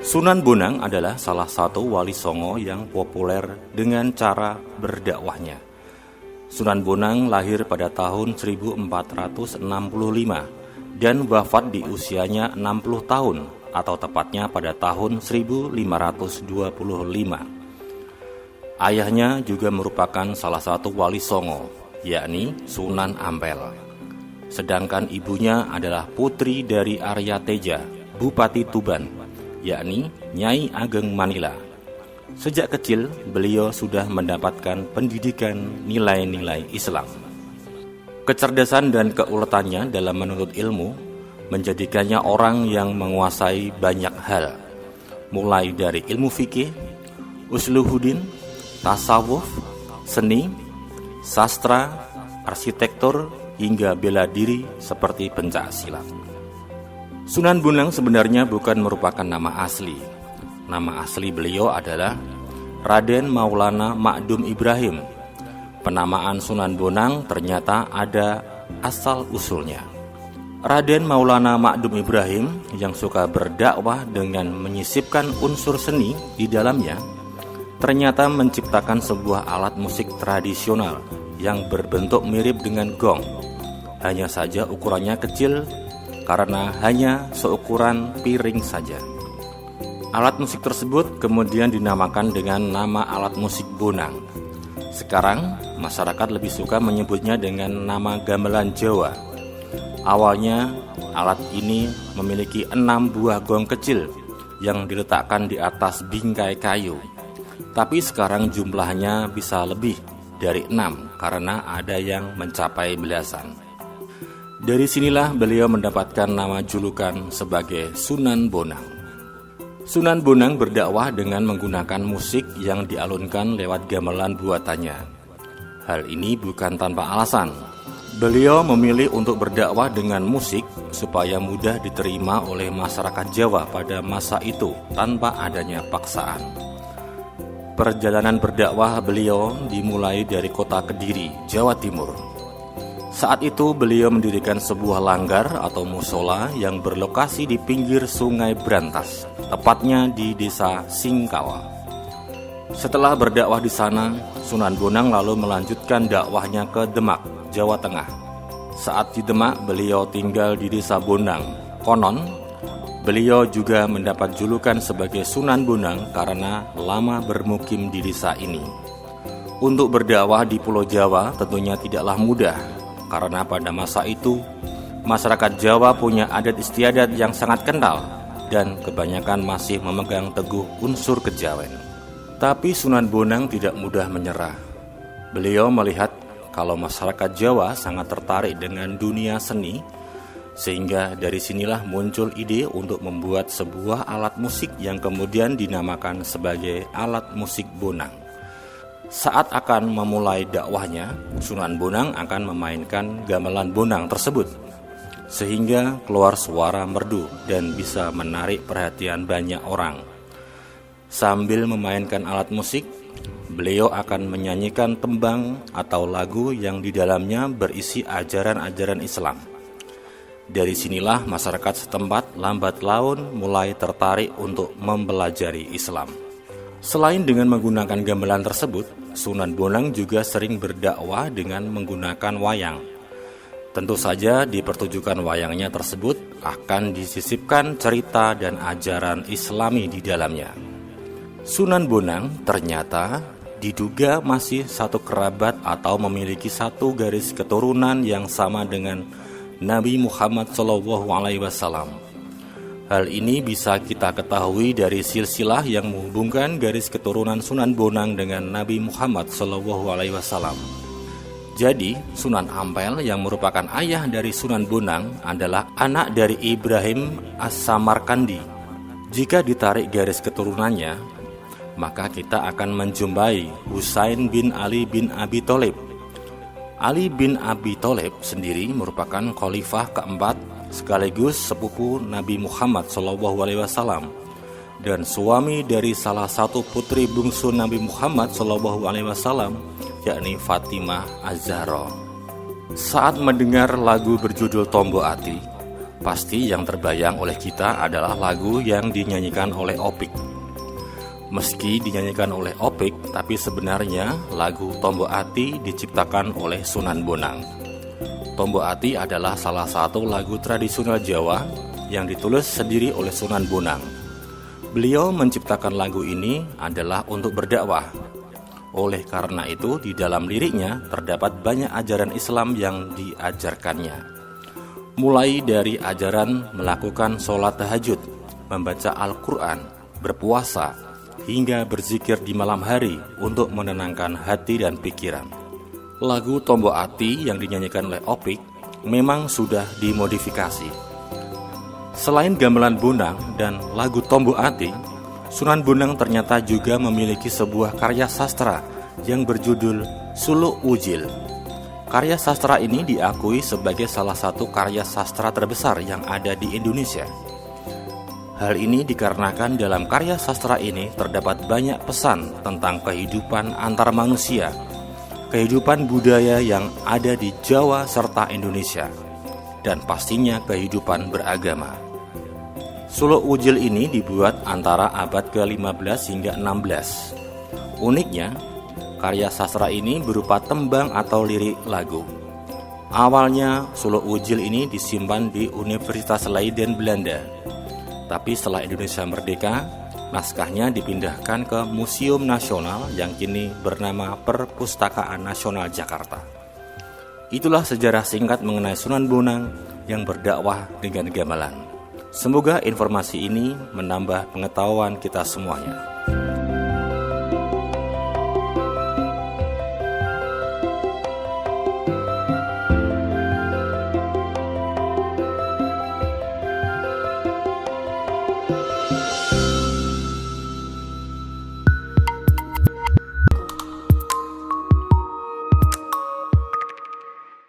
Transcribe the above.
Sunan Bonang adalah salah satu wali songo yang populer dengan cara berdakwahnya. Sunan Bonang lahir pada tahun 1465 dan wafat di usianya 60 tahun atau tepatnya pada tahun 1525. Ayahnya juga merupakan salah satu wali songo, yakni Sunan Ampel. Sedangkan ibunya adalah putri dari Arya Teja, Bupati Tuban, yakni Nyai Ageng Manila. Sejak kecil, beliau sudah mendapatkan pendidikan nilai-nilai Islam. Kecerdasan dan keuletannya dalam menuntut ilmu menjadikannya orang yang menguasai banyak hal, mulai dari ilmu fikih, usluhuddin, tasawuf, seni, sastra, arsitektur, hingga bela diri seperti pencak silat. Sunan Bonang sebenarnya bukan merupakan nama asli. Nama asli beliau adalah Raden Maulana Ma'dum Ibrahim. Penamaan Sunan Bonang ternyata ada asal-usulnya. Raden Maulana Ma'dum Ibrahim yang suka berdakwah dengan menyisipkan unsur seni di dalamnya, ternyata menciptakan sebuah alat musik tradisional yang berbentuk mirip dengan gong. Hanya saja ukurannya kecil karena hanya seukuran piring saja. Alat musik tersebut kemudian dinamakan dengan nama alat musik Bonang. Sekarang masyarakat lebih suka menyebutnya dengan nama gamelan Jawa. Awalnya alat ini memiliki 6 buah gong kecil yang diletakkan di atas bingkai kayu. Tapi sekarang jumlahnya bisa lebih dari 6 karena ada yang mencapai belasan. Dari sinilah beliau mendapatkan nama julukan sebagai Sunan Bonang. Sunan Bonang berdakwah dengan menggunakan musik yang dialunkan lewat gamelan buatannya. Hal ini bukan tanpa alasan. Beliau memilih untuk berdakwah dengan musik supaya mudah diterima oleh masyarakat Jawa pada masa itu tanpa adanya paksaan. Perjalanan berdakwah beliau dimulai dari kota Kediri, Jawa Timur. Saat itu beliau mendirikan sebuah langgar atau musola yang berlokasi di pinggir Sungai Brantas, tepatnya di desa Singkawa. Setelah berdakwah di sana, Sunan Bonang lalu melanjutkan dakwahnya ke Demak, Jawa Tengah. Saat di Demak, beliau tinggal di desa Bonang. Konon, beliau juga mendapat julukan sebagai Sunan Bonang karena lama bermukim di desa ini. Untuk berdakwah di Pulau Jawa tentunya tidaklah mudah, karena pada masa itu masyarakat Jawa punya adat istiadat yang sangat kental dan kebanyakan masih memegang teguh unsur kejawen. Tapi Sunan Bonang tidak mudah menyerah. Beliau melihat kalau masyarakat Jawa sangat tertarik dengan dunia seni, sehingga dari sinilah muncul ide untuk membuat sebuah alat musik yang kemudian dinamakan sebagai alat musik Bonang. Saat akan memulai dakwahnya, Sunan Bonang akan memainkan gamelan Bonang tersebut, sehingga keluar suara merdu dan bisa menarik perhatian banyak orang. Sambil memainkan alat musik, beliau akan menyanyikan tembang atau lagu yang di dalamnya berisi ajaran-ajaran Islam. Dari sinilah masyarakat setempat lambat laun mulai tertarik untuk mempelajari Islam. Selain dengan menggunakan gamelan tersebut, Sunan Bonang juga sering berdakwah dengan menggunakan wayang. Tentu saja di pertunjukan wayangnya tersebut akan disisipkan cerita dan ajaran Islami di dalamnya. Sunan Bonang ternyata diduga masih satu kerabat atau memiliki satu garis keturunan yang sama dengan Nabi Muhammad SAW. Hal ini bisa kita ketahui dari silsilah yang menghubungkan garis keturunan Sunan Bonang dengan Nabi Muhammad SAW. Jadi, Sunan Ampel yang merupakan ayah dari Sunan Bonang adalah anak dari Ibrahim As-Samarkandi. Jika ditarik garis keturunannya, maka kita akan menjumpai Husain bin Ali bin Abi Thalib. Ali bin Abi Thalib sendiri merupakan khalifah keempat sekaligus sepupu Nabi Muhammad SAW dan suami dari salah satu putri bungsu Nabi Muhammad SAW, yakni Fatimah Az-Zahra. Saat mendengar lagu berjudul Tombo Ati, Pasti yang terbayang oleh kita adalah lagu yang dinyanyikan oleh Opik. Meski dinyanyikan oleh Opik, tapi sebenarnya lagu Tombo Ati diciptakan oleh Sunan Bonang. Tombo Ati adalah salah satu lagu tradisional Jawa yang ditulis sendiri oleh Sunan Bonang. Beliau menciptakan lagu ini adalah untuk berdakwah. Oleh karena itu, di dalam liriknya terdapat banyak ajaran Islam yang diajarkannya. Mulai dari ajaran melakukan sholat tahajud, membaca Al-Quran, berpuasa, hingga berzikir di malam hari untuk menenangkan hati dan pikiran. Lagu Tombo Ati yang dinyanyikan oleh Opik memang sudah dimodifikasi. Selain gamelan Bonang dan lagu Tombo Ati, Sunan Bonang ternyata juga memiliki sebuah karya sastra yang berjudul Suluk Ujil. Karya sastra ini diakui sebagai salah satu karya sastra terbesar yang ada di Indonesia. Hal ini dikarenakan dalam karya sastra ini terdapat banyak pesan tentang kehidupan antar manusia, kehidupan budaya yang ada di Jawa serta Indonesia, dan pastinya kehidupan beragama. Suluk Ujil ini dibuat antara abad ke-15 hingga 16. Uniknya, karya sastra ini berupa tembang atau lirik lagu. Awalnya Suluk Ujil ini disimpan di Universitas Leiden, Belanda. Tapi setelah Indonesia merdeka, naskahnya dipindahkan ke Museum Nasional yang kini bernama Perpustakaan Nasional Jakarta. Itulah sejarah singkat mengenai Sunan Bonang yang berdakwah dengan gamelan. Semoga informasi ini menambah pengetahuan kita semuanya.